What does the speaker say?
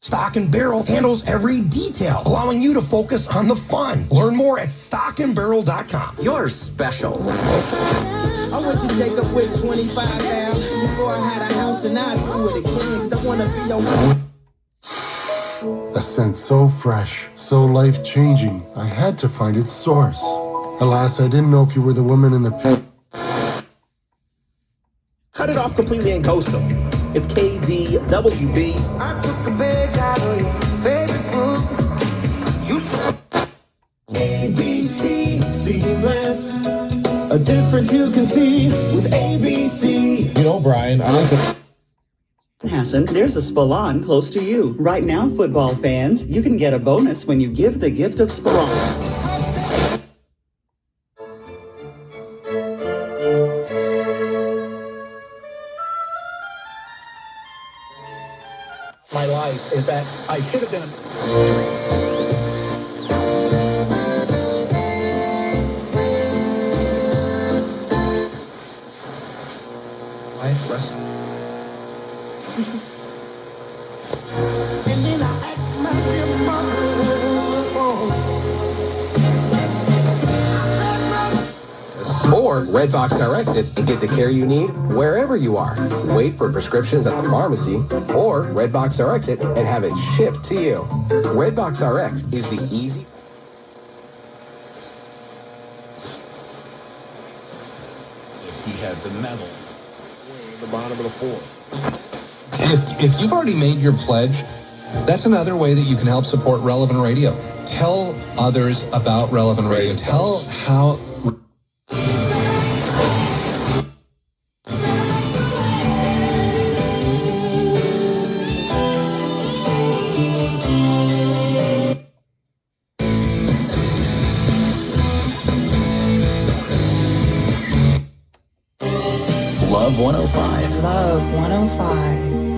Stock and Barrel handles every detail, allowing you to focus on the fun. Learn more at stockandbarrel.com. You're special. I went to Jacob with 25 now. Before I had a house and I do it again. Cause I wanna be on a scent so fresh, so life-changing, I had to find its source. Alas, I didn't know if you were the woman in the pit. Cut it off completely and ghost them. It's KDWB. I took a page out of your favorite book. You ABC, seamless. A difference you can see with ABC. You know, Brian, I like the... Hassan, there's a Spallon close to you. Right now, football fans, you can get a bonus when you give the gift of Spallon. My life is that I should have been and then I asked my dear mother. Or Redbox RX it and get the care you need wherever you are. Wait for prescriptions at the pharmacy, or Redbox RX it and have it shipped to you. Redbox RX is the easy... He had the medal. the bottom of the floor. If you've already made your pledge, that's another way that you can help support Relevant Radio. Tell others about Relevant Radio. Tell how... Love 105. Love 105.